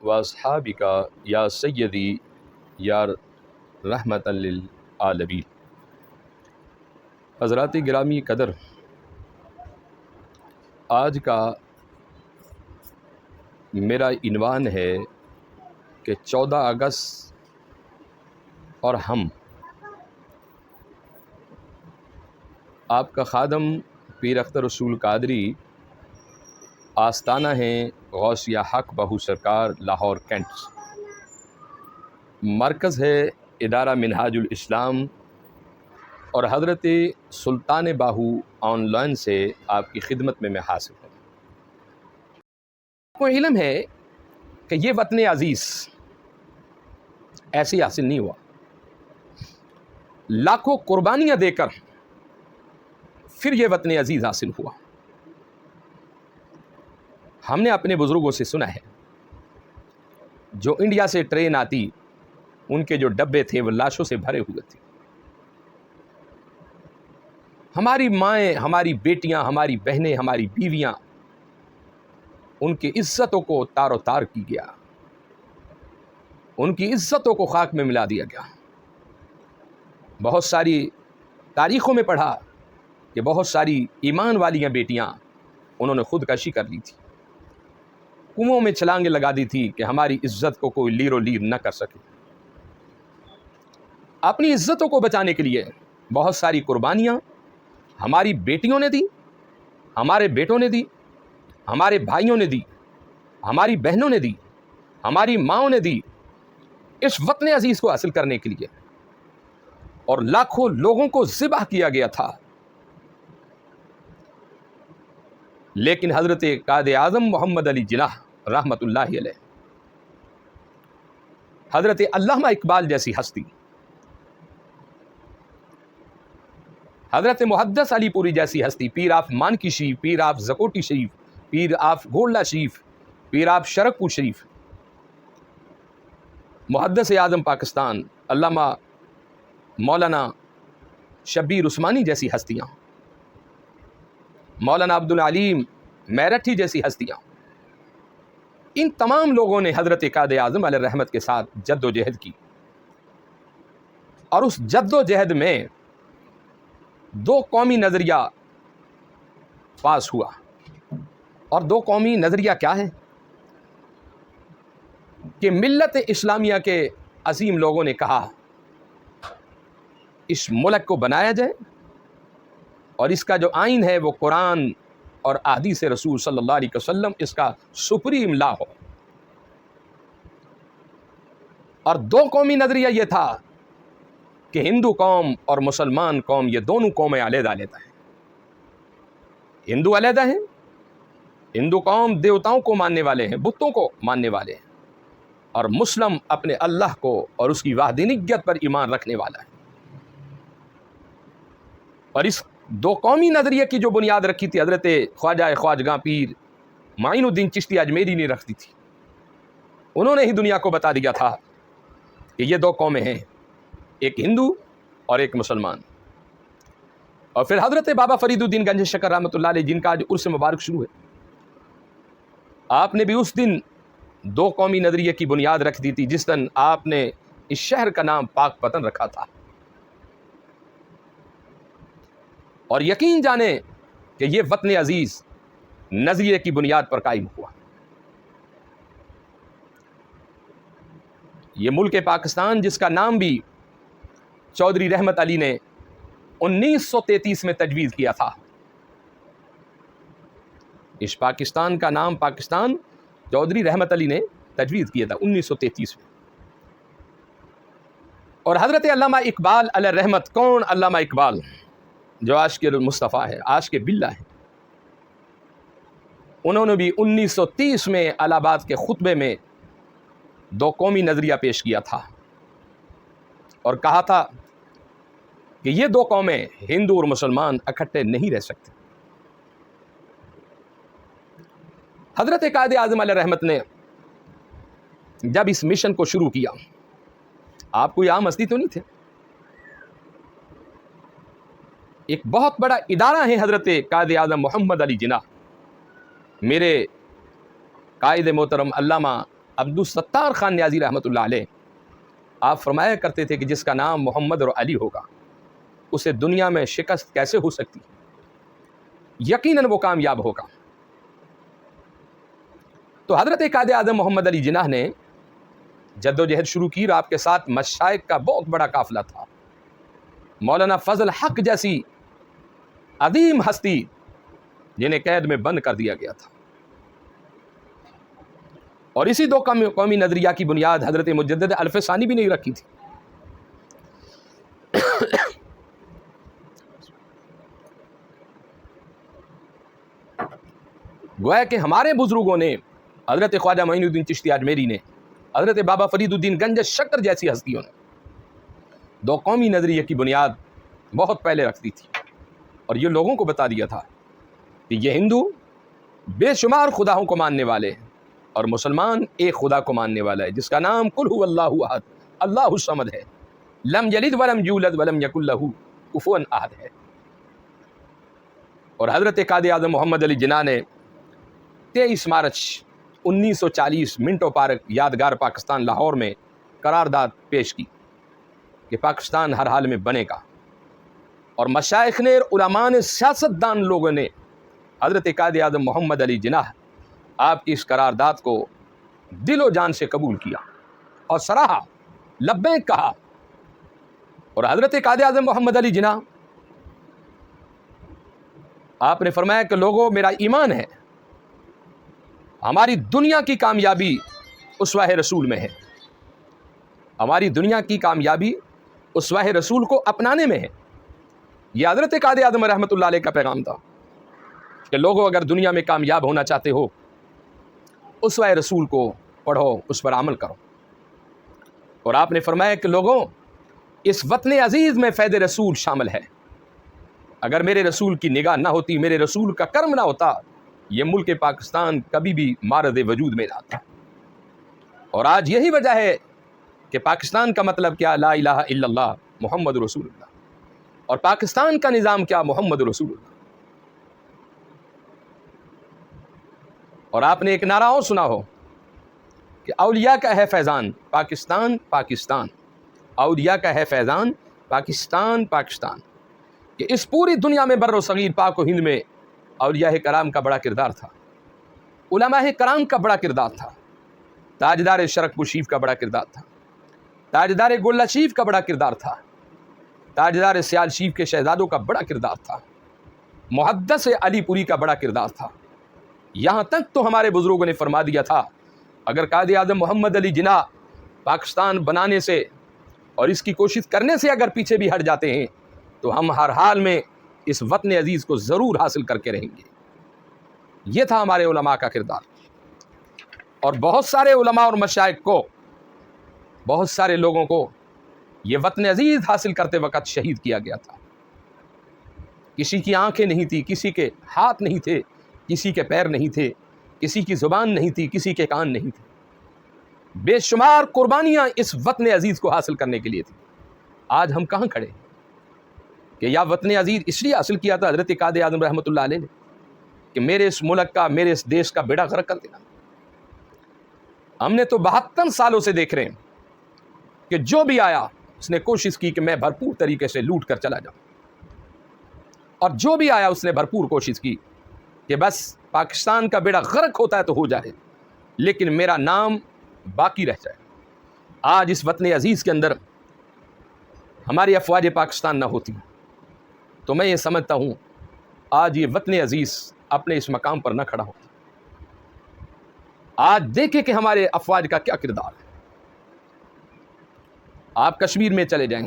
و اصحابک یا سیدی یا رحمت للعالمین۔ حضرات گرامی قدر، آج کا میرا عنوان ہے کہ 14 اگست اور ہم۔ آپ کا خادم پیر اختر رسول قادری، آستانہ ہیں غوثیہ حق بہو سرکار، لاہور کینٹ۔ مرکز ہے ادارہ منہاج الاسلام، اور حضرت سلطان باہو آن لائن سے آپ کی خدمت میں حاصل ہوں۔ آپ کو علم ہے کہ یہ وطن عزیز ایسے حاصل نہیں ہوا، لاکھوں قربانیاں دے کر پھر یہ وطن عزیز حاصل ہوا۔ ہم نے اپنے بزرگوں سے سنا ہے، جو انڈیا سے ٹرین آتی ان کے جو ڈبے تھے وہ لاشوں سے بھرے ہوئے تھے۔ ہماری مائیں، ہماری بیٹیاں، ہماری بہنیں، ہماری بیویاں، ان کی عزتوں کو تار و تار کی گیا، ان کی عزتوں کو خاک میں ملا دیا گیا۔ بہت ساری تاریخوں میں پڑھا کہ بہت ساری ایمان والیاں بیٹیاں انہوں نے خودکشی کر لی تھی، کنووں میں چھلانگیں لگا دی تھی کہ ہماری عزت کو کوئی لیر و لیر نہ کر سکے۔ اپنی عزتوں کو بچانے کے لیے بہت ساری قربانیاں ہماری بیٹیوں نے دی، ہمارے بیٹوں نے دی، ہمارے بھائیوں نے دی، ہماری بہنوں نے دی، ہماری ماؤں نے دی، اس وطن عزیز کو حاصل کرنے کے لیے، اور لاکھوں لوگوں کو ذبح کیا گیا تھا۔ لیکن حضرت قائد اعظم محمد علی جناح رحمت اللہ علیہ، حضرت علامہ اقبال جیسی ہستی، حضرت محدث علی پوری جیسی ہستی، Pir of Manki Sharif, Pir of Zakori Sharif, Pir of Golra Sharif, Pir of Sharaqpur Sharif, محدث اعظم پاکستان علامہ مولانا شبیر عثمانی جیسی ہستیاں، مولانا عبدالعلیم میرٹھی جیسی ہستیاں، ان تمام لوگوں نے حضرت قائد اعظم علیہ رحمت کے ساتھ جد و جہد کی، اور اس جد و جہد میں 2 قومی نظریہ پاس ہوا۔ اور 2 قومی نظریہ کیا ہے؟ کہ ملت اسلامیہ کے عظیم لوگوں نے کہا اس ملک کو بنایا جائے، اور اس کا جو آئین ہے وہ قرآن اور احادیث رسول صلی اللہ علیہ وسلم اس کا سپریم لا ہو۔ اور 2 قومی نظریہ یہ تھا کہ ہندو قوم اور مسلمان قوم، یہ دونوں قومیں علیحدہ علیحدہ ہیں۔ ہندو علیحدہ ہیں، ہندو قوم دیوتاؤں کو ماننے والے ہیں، بتوں کو ماننے والے ہیں، اور مسلم اپنے اللہ کو اور اس کی وحدانیت پر ایمان رکھنے والا ہے۔ اور اس 2 قومی نظریے کی جو بنیاد رکھی تھی حضرت خواجہ خواجگاں پیر معین الدین چشتی اجمیری نے رکھ دی تھی۔ انہوں نے ہی دنیا کو بتا دیا تھا کہ یہ 2 قومیں ہیں، ایک ہندو اور ایک مسلمان۔ اور پھر حضرت بابا فرید الدین گنج شکر رحمۃ اللہ علیہ، جن کا آج عرس مبارک شروع ہے، آپ نے بھی اس دن 2 قومی نظریے کی بنیاد رکھ دی تھی، جس دن آپ نے اس شہر کا نام پاک پتن رکھا تھا۔ اور یقین جانیں کہ یہ وطن عزیز نظریے کی بنیاد پر قائم ہوا۔ یہ ملک پاکستان، جس کا نام بھی چودھری رحمت علی نے 1933 میں تجویز کیا تھا، اس پاکستان کا نام پاکستان چودھری رحمت علی نے تجویز کیا تھا 1933 میں۔ اور حضرت علامہ اقبال علیہ رحمت، کون علامہ اقبال؟ جو عاشق مصطفیٰ ہے، عاشق باللہ ہے، انہوں نے بھی 1930 میں الہ آباد کے خطبے میں 2 قومی نظریہ پیش کیا تھا، اور کہا تھا کہ یہ 2 قومیں ہندو اور مسلمان اکٹھے نہیں رہ سکتے۔ حضرت قائد اعظم علیہ رحمت نے جب اس مشن کو شروع کیا، آپ کوئی عام ہستی تو نہیں تھے، ایک بہت بڑا ادارہ ہے حضرت قائد اعظم محمد علی جناح، میرے قائد محترم علامہ عبدالستار خان نیازی رحمۃ اللہ علیہ آپ فرمایا کرتے تھے کہ جس کا نام محمد اور علی ہوگا اسے دنیا میں شکست کیسے ہو سکتی، یقیناً وہ کامیاب ہوگا۔ تو حضرت قائد اعظم محمد علی جناح نے جد و جہد شروع کی اور آپ کے ساتھ مشائخ کا بہت بڑا قافلہ تھا۔ مولانا فضل حق جیسی عظیم ہستی جنہیں قید میں بند کر دیا گیا تھا، اور اسی دو قومی نظریہ کی بنیاد حضرت مجدد الف ثانی بھی نہیں رکھی تھی۔ گویا کہ ہمارے بزرگوں نے، حضرت خواجہ معین الدین چشتی اجمیری نے، حضرت بابا فرید الدین گنج شکر جیسی ہستیوں نے دو قومی نظریے کی بنیاد بہت پہلے رکھ دی تھی، اور یہ لوگوں کو بتا دیا تھا کہ یہ ہندو بے شمار خداؤں کو ماننے والے ہیں اور مسلمان ایک خدا کو ماننے والا ہے جس کا نام قل هو اللہ احد اللہ الصمد ہے، لم یلد ولم یولد ولم یکن لہ کفوا احد ہے۔ اور حضرت قائد اعظم محمد علی جناح نے 23 مارچ 1940 منٹو پارک یادگار پاکستان لاہور میں قرارداد پیش کی کہ پاکستان ہر حال میں بنے گا، اور مشائخ نے، علماء نے، سیاستدان لوگوں نے حضرت قائد اعظم محمد علی جناح آپ کی اس قرارداد کو دل و جان سے قبول کیا اور سراہا، لبیک کہا۔ اور حضرت قائد اعظم محمد علی جناح آپ نے فرمایا کہ لوگوں میرا ایمان ہے ہماری دنیا کی کامیابی اسوہ رسول میں ہے، ہماری دنیا کی کامیابی اسوہ رسول کو اپنانے میں ہے۔ یہ حضرت قائد اعظم رحمۃ اللہ علیہ کا پیغام تھا کہ لوگوں اگر دنیا میں کامیاب ہونا چاہتے ہو اسوہ رسول کو پڑھو، اس پر عمل کرو۔ اور آپ نے فرمایا کہ لوگوں اس وطن عزیز میں فیض رسول شامل ہے، اگر میرے رسول کی نگاہ نہ ہوتی، میرے رسول کا کرم نہ ہوتا، یہ ملک پاکستان کبھی بھی مارد وجود میں نہ آتا۔ اور آج یہی وجہ ہے کہ پاکستان کا مطلب کیا، لا الہ الا اللہ محمد رسول اللہ، اور پاکستان کا نظام کیا، محمد رسول اللہ۔ اور آپ نے ایک نعرہ اور سنا ہو کہ اولیاء کا ہے فیضان پاکستان پاکستان، اولیاء کا ہے فیضان پاکستان پاکستان، کہ اس پوری دنیا میں بر و صغیر پاک و ہند میں اولیاء کرام کا بڑا کردار تھا، علماء کرام کا بڑا کردار تھا، تاجدار شرق پور کا بڑا کردار تھا، تاجدار گولہ شیف کا بڑا کردار تھا، تاجدار سیال شیف کے شہزادوں کا بڑا کردار تھا، محدث علی پوری کا بڑا کردار تھا۔ یہاں تک تو ہمارے بزرگوں نے فرما دیا تھا اگر قائد اعظم محمد علی جناح پاکستان بنانے سے اور اس کی کوشش کرنے سے اگر پیچھے بھی ہٹ جاتے ہیں تو ہم ہر حال میں اس وطن عزیز کو ضرور حاصل کر کے رہیں گے۔ یہ تھا ہمارے علماء کا کردار، اور بہت سارے علماء اور مشائخ کو، بہت سارے لوگوں کو یہ وطن عزیز حاصل کرتے وقت شہید کیا گیا تھا۔ کسی کی آنکھیں نہیں تھی، کسی کے ہاتھ نہیں تھے، کسی کے پیر نہیں تھے، کسی کی زبان نہیں تھی، کسی کے کان نہیں تھے، بے شمار قربانیاں اس وطن عزیز کو حاصل کرنے کے لیے تھی۔ آج ہم کہاں کھڑے ہیں کہ یا وطن عزیز اس لیے حاصل کیا تھا حضرت قائد اعظم رحمۃ اللہ علیہ نے کہ میرے اس ملک کا، میرے اس دیش کا بیڑا غرق کر دینا۔ ہم نے تو 72 سالوں سے دیکھ رہے ہیں کہ جو بھی آیا اس نے کوشش کی کہ میں بھرپور طریقے سے لوٹ کر چلا جاؤں، اور جو بھی آیا اس نے بھرپور کوشش کی کہ بس پاکستان کا بیڑا غرق ہوتا ہے تو ہو جائے لیکن میرا نام باقی رہ جائے۔ آج اس وطن عزیز کے اندر ہماری افواج پاکستان نہ ہوتی تو میں یہ سمجھتا ہوں آج یہ وطن عزیز اپنے اس مقام پر نہ کھڑا ہوتا۔ آج دیکھیں کہ ہمارے افواج کا کیا کردار ہے۔ آپ کشمیر میں چلے جائیں،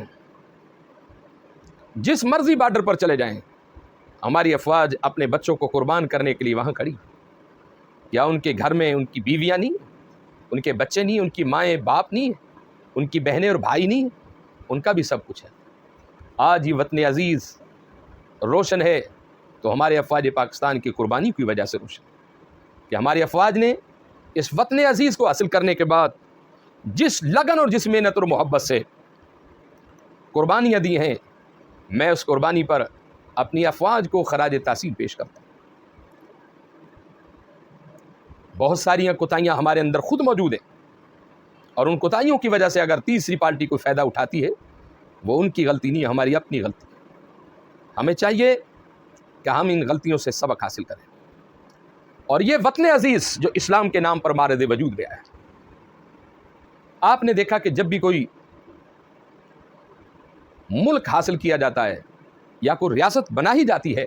جس مرضی بارڈر پر چلے جائیں، ہماری افواج اپنے بچوں کو قربان کرنے کے لیے وہاں کھڑی۔ یا ان کے گھر میں ان کی بیویاں نہیں، ان کے بچے نہیں، ان کی مائیں باپ نہیں، ان کی بہنیں اور بھائی نہیں، ان کا بھی سب کچھ ہے۔ آج یہ وطن عزیز روشن ہے تو ہمارے افواج پاکستان کی قربانی کی وجہ سے روشن ہے کہ ہماری افواج نے اس وطن عزیز کو حاصل کرنے کے بعد جس لگن اور جس محنت اور محبت سے قربانیاں دی ہیں، میں اس قربانی پر اپنی افواج کو خراج تحسین پیش کرتا ہوں۔ بہت ساری کوتاہیاں ہمارے اندر خود موجود ہیں، اور ان کوتاہیوں کی وجہ سے اگر تیسری پارٹی کوئی فائدہ اٹھاتی ہے وہ ان کی غلطی نہیں، ہماری اپنی غلطی ہے۔ ہمیں چاہیے کہ ہم ان غلطیوں سے سبق حاصل کریں۔ اور یہ وطن عزیز جو اسلام کے نام پر مارد وجود گیا ہے، آپ نے دیکھا کہ جب بھی کوئی ملک حاصل کیا جاتا ہے یا کوئی ریاست بنا ہی جاتی ہے،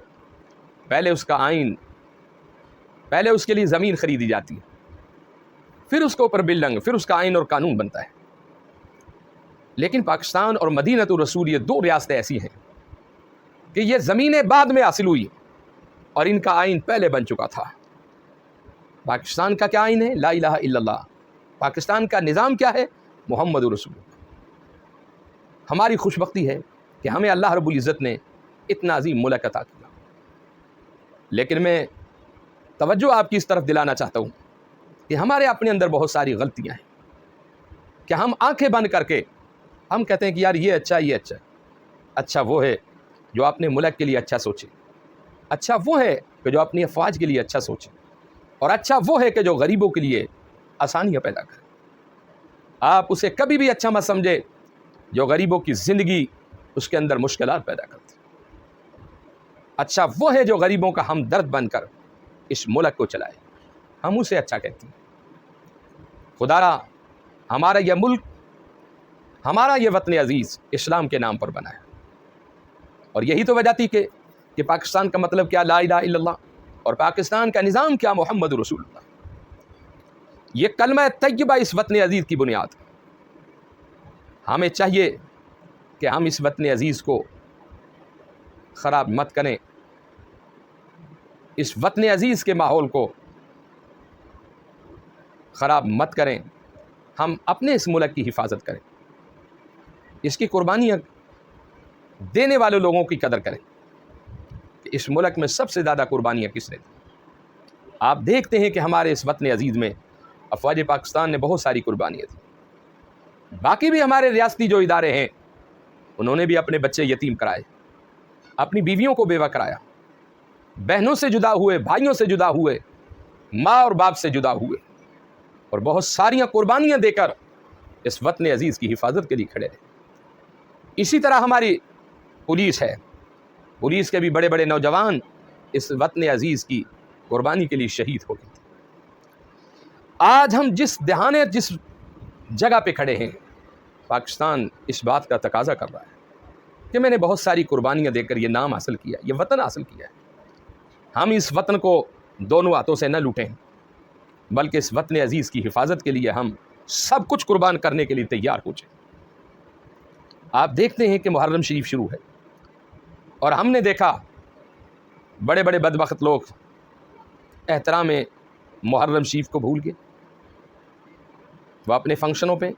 پہلے اس کا آئین، پہلے اس کے لیے زمین خریدی جاتی ہے، پھر اس کے اوپر بلڈنگ، پھر اس کا آئین اور قانون بنتا ہے۔ لیکن پاکستان اور مدینہ الرسول یہ دو ریاستیں ایسی ہیں کہ یہ زمینیں بعد میں حاصل ہوئی اور ان کا آئین پہلے بن چکا تھا۔ پاکستان کا کیا آئین ہے؟ لا الہ الا اللہ۔ پاکستان کا نظام کیا ہے؟ محمد رسول اللہ۔ ہماری خوش بختی ہے کہ ہمیں اللہ رب العزت نے اتنا عظیم ملک عطا کیا، لیکن میں توجہ آپ کی اس طرف دلانا چاہتا ہوں کہ ہمارے اپنے اندر بہت ساری غلطیاں ہیں کہ ہم آنکھیں بند کر کے ہم کہتے ہیں کہ یار یہ اچھا، یہ اچھا۔ اچھا وہ ہے جو اپنے ملک کے لیے اچھا سوچے، اچھا وہ ہے کہ جو اپنی افواج کے لیے اچھا سوچے، اور اچھا وہ ہے کہ جو غریبوں کے لیے آسانیاں پیدا کرے۔ آپ اسے کبھی بھی اچھا مت سمجھے جو غریبوں کی زندگی اس کے اندر مشکلات پیدا کرتی۔ اچھا وہ ہے جو غریبوں کا ہمدرد بن کر اس ملک کو چلائے، ہم اسے اچھا کہتے ہیں۔ خدا را ہمارا یہ ملک، ہمارا یہ وطن عزیز اسلام کے نام پر بنا ہے، اور یہی تو وجہ تھی کہ پاکستان کا مطلب کیا؟ لا الہ الا اللہ، اور پاکستان کا نظام کیا؟ محمد رسول اللہ۔ یہ کلمہ طیبہ اس وطن عزیز کی بنیاد۔ ہمیں چاہیے کہ ہم اس وطن عزیز کو خراب مت کریں، اس وطن عزیز کے ماحول کو خراب مت کریں، ہم اپنے اس ملک کی حفاظت کریں، اس کی قربانیاں دینے والے لوگوں کی قدر کریں کہ اس ملک میں سب سے زیادہ قربانیاں کس نے دی۔ آپ دیکھتے ہیں کہ ہمارے اس وطن عزیز میں افواج پاکستان نے بہت ساری قربانیاں دی، باقی بھی ہمارے ریاستی جو ادارے ہیں انہوں نے بھی اپنے بچے یتیم کرائے، اپنی بیویوں کو بیوہ کرایا، بہنوں سے جدا ہوئے، بھائیوں سے جدا ہوئے، ماں اور باپ سے جدا ہوئے، اور بہت ساریاں قربانیاں دے کر اس وطن عزیز کی حفاظت کے لیے کھڑے رہے۔ اسی طرح ہماری پولیس ہے، پولیس کے بھی بڑے بڑے نوجوان اس وطن عزیز کی قربانی کے لیے شہید ہو گئے تھے۔ آج ہم جس دہانے، جس جگہ پہ کھڑے ہیں، پاکستان اس بات کا تقاضا کر رہا ہے کہ میں نے بہت ساری قربانیاں دے کر یہ نام حاصل کیا، یہ وطن حاصل کیا ہے۔ ہم اس وطن کو دونوں ہاتھوں سے نہ لوٹیں، بلکہ اس وطن عزیز کی حفاظت کے لیے ہم سب کچھ قربان کرنے کے لیے تیار ہو جائیں۔ آپ دیکھتے ہیں کہ محرم شریف شروع ہے، اور ہم نے دیکھا بڑے بڑے بدبخت لوگ احترام محرم شریف کو بھول گئے، وہ اپنے فنکشنوں پہ،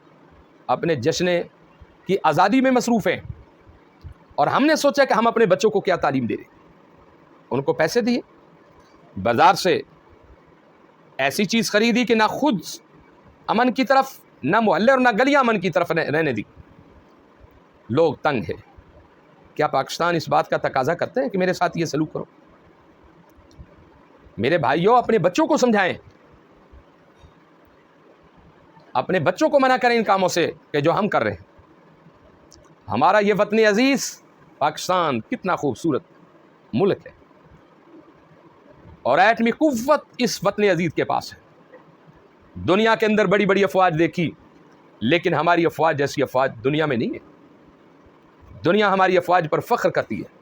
اپنے جشن کی آزادی میں مصروف ہیں، اور ہم نے سوچا کہ ہم اپنے بچوں کو کیا تعلیم دے رہے ہیں۔ ان کو پیسے دیے، بازار سے ایسی چیز خریدی کہ نہ خود امن کی طرف، نہ محلے اور نہ گلیاں امن کی طرف رہنے دی۔ لوگ تنگ ہے۔ کیا پاکستان اس بات کا تقاضا کرتے ہیں کہ میرے ساتھ یہ سلوک کرو؟ میرے بھائیوں، اپنے بچوں کو سمجھائیں، اپنے بچوں کو منع کریں ان کاموں سے کہ جو ہم کر رہے ہیں۔ ہمارا یہ وطن عزیز پاکستان کتنا خوبصورت ملک ہے، اور ایٹمی قوت اس وطن عزیز کے پاس ہے۔ دنیا کے اندر بڑی بڑی افواج دیکھی، لیکن ہماری افواج جیسی افواج دنیا میں نہیں ہے۔ دنیا ہماری افواج پر فخر کرتی ہے،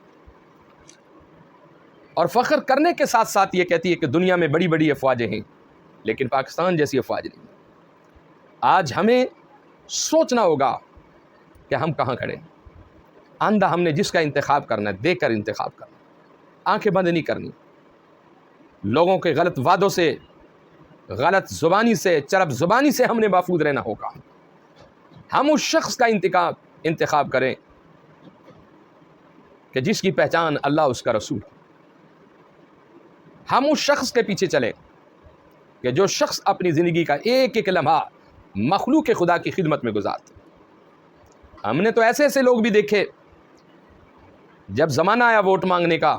اور فخر کرنے کے ساتھ ساتھ یہ کہتی ہے کہ دنیا میں بڑی بڑی افواجیں ہیں، لیکن پاکستان جیسی افواج نہیں۔ آج ہمیں سوچنا ہوگا کہ ہم کہاں کھڑے ہیں۔ آندھا ہم نے جس کا انتخاب کرنا ہے، دیکھ کر انتخاب کرنا، آنکھیں بند نہیں کرنی۔ لوگوں کے غلط وعدوں سے، غلط زبانی سے، چرب زبانی سے ہم نے محفوظ رہنا ہوگا۔ ہم اس شخص کا انتخاب کریں کہ جس کی پہچان اللہ، اس کا رسول۔ ہم اس شخص کے پیچھے چلیں کہ جو شخص اپنی زندگی کا ایک ایک لمحہ مخلوق خدا کی خدمت میں گزارتے۔ ہم نے تو ایسے ایسے لوگ بھی دیکھے، جب زمانہ آیا ووٹ مانگنے کا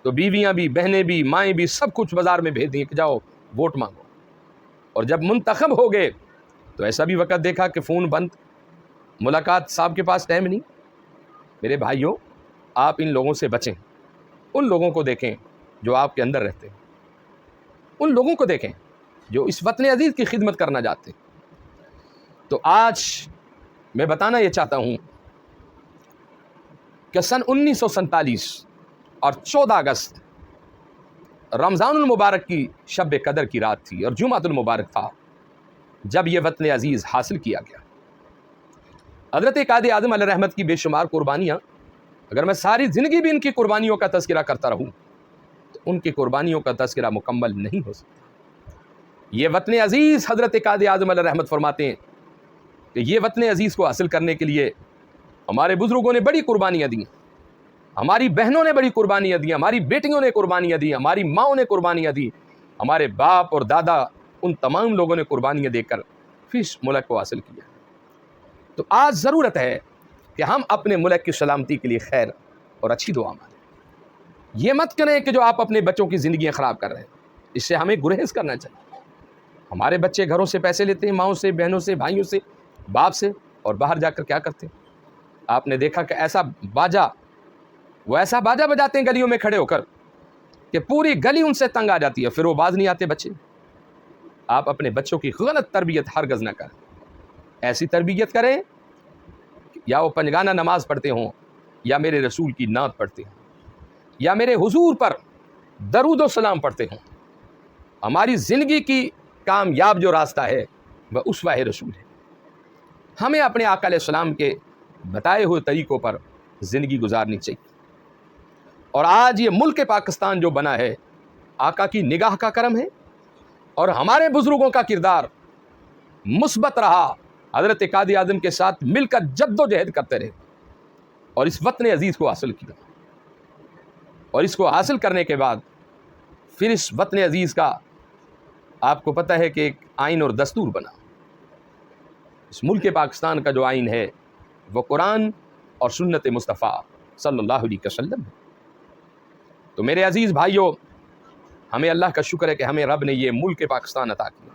تو بیویاں بھی، بہنیں بھی، مائیں بھی، سب کچھ بازار میں بھیج دیں کہ جاؤ ووٹ مانگو، اور جب منتخب ہو گئے تو ایسا بھی وقت دیکھا کہ فون بند، ملاقات صاحب کے پاس ٹائم نہیں۔ میرے بھائیوں، آپ ان لوگوں سے بچیں، ان لوگوں کو دیکھیں جو آپ کے اندر رہتے ہیں، ان لوگوں کو دیکھیں جو اس وطن عزیز کی خدمت کرنا چاہتے ہیں۔ تو آج میں بتانا یہ چاہتا ہوں کہ سن 1947 اور 14 اگست رمضان المبارک کی شب قدر کی رات تھی اور جمعۃ المبارک تھا جب یہ وطن عزیز حاصل کیا گیا۔ حضرت قائد اعظم علیہ رحمت کی بے شمار قربانیاں، اگر میں ساری زندگی بھی ان کی قربانیوں کا تذکرہ کرتا رہوں تو ان کی قربانیوں کا تذکرہ مکمل نہیں ہو سکتا۔ یہ وطن عزیز، حضرت قائد اعظم علیہ رحمت فرماتے ہیں کہ یہ وطن عزیز کو حاصل کرنے کے لیے ہمارے بزرگوں نے بڑی قربانیاں دیں، ہماری بہنوں نے بڑی قربانیاں دیں، ہماری بیٹیوں نے قربانیاں دیں، ہماری ماؤں نے قربانیاں دیں، ہمارے باپ اور دادا، ان تمام لوگوں نے قربانیاں دے کر پھر اس ملک کو حاصل کیا۔ تو آج ضرورت ہے کہ ہم اپنے ملک کی سلامتی کے لیے خیر اور اچھی دعا مانگیں۔ یہ مت کریں کہ جو آپ اپنے بچوں کی زندگیاں خراب کر رہے ہیں، اس سے ہمیں گریز کرنا چاہیے۔ ہمارے بچے گھروں سے پیسے لیتے ہیں، ماؤں سے، بہنوں سے، بھائیوں سے، باپ سے، اور باہر جا کر کیا کرتے ہیں؟ آپ نے دیکھا کہ ایسا باجا بجاتے ہیں گلیوں میں کھڑے ہو کر کہ پوری گلی ان سے تنگ آ جاتی ہے، پھر وہ باز نہیں آتے بچے۔ آپ اپنے بچوں کی غلط تربیت ہرگز نہ کریں، ایسی تربیت کریں یا وہ پنجگانہ نماز پڑھتے ہوں، یا میرے رسول کی نعت پڑھتے ہوں، یا میرے حضور پر درود و سلام پڑھتے ہوں۔ ہماری زندگی کی کامیاب جو راستہ ہے وہ اسوہ رسول ہے۔ ہمیں اپنے آقا علیہ السلام کے بتائے ہوئے طریقوں پر زندگی گزارنی چاہیے۔ اور آج یہ ملک پاکستان جو بنا ہے، آقا کی نگاہ کا کرم ہے اور ہمارے بزرگوں کا کردار مثبت رہا۔ حضرت قائد اعظم کے ساتھ مل کر جد و جہد کرتے رہے اور اس وطن عزیز کو حاصل کیا، اور اس کو حاصل کرنے کے بعد پھر اس وطن عزیز کا آپ کو پتہ ہے کہ ایک آئین اور دستور بنا۔ اس ملک پاکستان کا جو آئین ہے وہ قرآن اور سنت مصطفیٰ صلی اللہ علیہ وسلم ہے۔ تو میرے عزیز بھائیوں، ہمیں اللہ کا شکر ہے کہ ہمیں رب نے یہ ملک پاکستان عطا کیا۔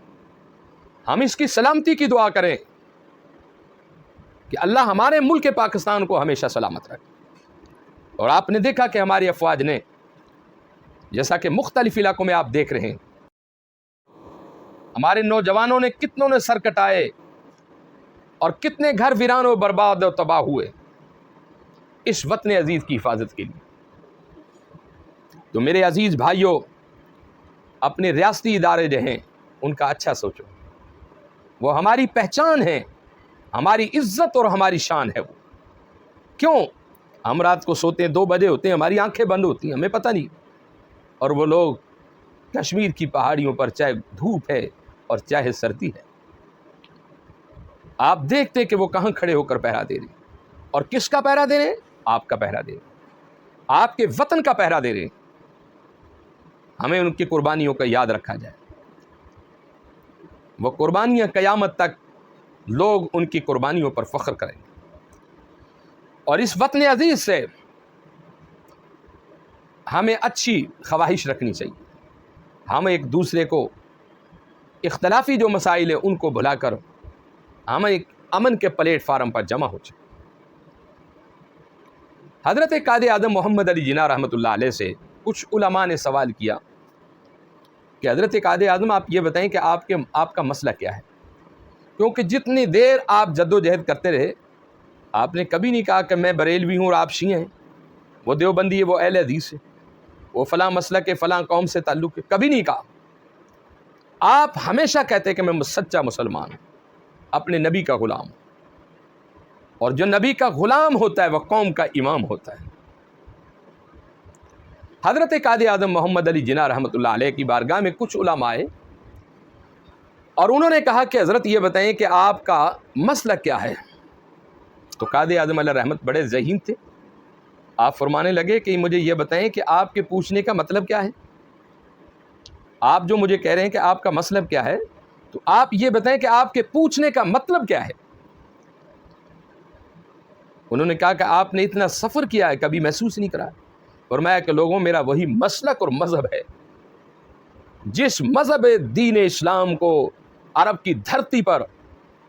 ہم اس کی سلامتی کی دعا کریں کہ اللہ ہمارے ملک پاکستان کو ہمیشہ سلامت رکھے۔ اور آپ نے دیکھا کہ ہماری افواج نے، جیسا کہ مختلف علاقوں میں آپ دیکھ رہے ہیں، ہمارے نوجوانوں نے کتنوں نے سر کٹائے اور کتنے گھر ویران و برباد و تباہ ہوئے اس وطن عزیز کی حفاظت کے لیے۔ تو میرے عزیز بھائیوں، اپنے ریاستی ادارے جو ہیں ان کا اچھا سوچو، وہ ہماری پہچان ہے، ہماری عزت اور ہماری شان ہے۔ وہ کیوں ہم رات کو سوتے ہیں 2 بجے ہوتے ہیں، ہماری آنکھیں بند ہوتی ہیں، ہمیں پتہ نہیں، اور وہ لوگ کشمیر کی پہاڑیوں پر چاہے دھوپ ہے اور چاہے سردی ہے، آپ دیکھتے کہ وہ کہاں کھڑے ہو کر پہرا دے رہے ہیں، اور کس کا پہرا دے رہے ہیں؟ آپ کا پہرا دے رہے ہیں، آپ کے وطن کا پہرا دے رہے ہیں۔ ہمیں ان کی قربانیوں کا یاد رکھا جائے، وہ قربانیاں قیامت تک لوگ ان کی قربانیوں پر فخر کریں گے۔ اور اس وطن عزیز سے ہمیں اچھی خواہش رکھنی چاہیے۔ ہم ایک دوسرے کو اختلافی جو مسائل ہیں ان کو بھلا کر ہم ایک امن کے پلیٹ فارم پر جمع ہو جائیں۔ حضرت قائد اعظم محمد علی جناح رحمۃ اللہ علیہ سے کچھ علماء نے سوال کیا کہ حضرت قائد اعظم آپ یہ بتائیں کہ آپ کا مسئلہ کیا ہے، کیونکہ جتنی دیر آپ جد و جہد کرتے رہے، آپ نے کبھی نہیں کہا کہ میں بریلوی ہوں اور آپ شیعہ ہیں، وہ دیوبندی ہے، وہ اہل حدیث ہے، وہ فلاں مسلک ہے، فلاں قوم سے تعلق ہے، کبھی نہیں کہا۔ آپ ہمیشہ کہتے کہ میں سچا مسلمان ہوں، اپنے نبی کا غلام ہوں، اور جو نبی کا غلام ہوتا ہے وہ قوم کا امام ہوتا ہے۔ حضرت قائد اعظم محمد علی جناح رحمۃ اللہ علیہ کی بارگاہ میں کچھ علماء آئے اور انہوں نے کہا کہ حضرت یہ بتائیں کہ آپ کا مسئلہ کیا ہے۔ تو قائد اعظم علیہ رحمت بڑے ذہین تھے، آپ فرمانے لگے کہ مجھے یہ بتائیں کہ آپ کے پوچھنے کا مطلب کیا ہے، آپ جو مجھے کہہ رہے ہیں کہ آپ کا مطلب کیا ہے، تو آپ یہ بتائیں کہ آپ کے پوچھنے کا مطلب کیا ہے۔ انہوں نے کہا کہ آپ نے اتنا سفر کیا ہے، کبھی محسوس نہیں کرا۔ فرمایا کہ لوگوں، میرا وہی مسلک اور مذہب ہے جس مذہب دین اسلام کو عرب کی دھرتی پر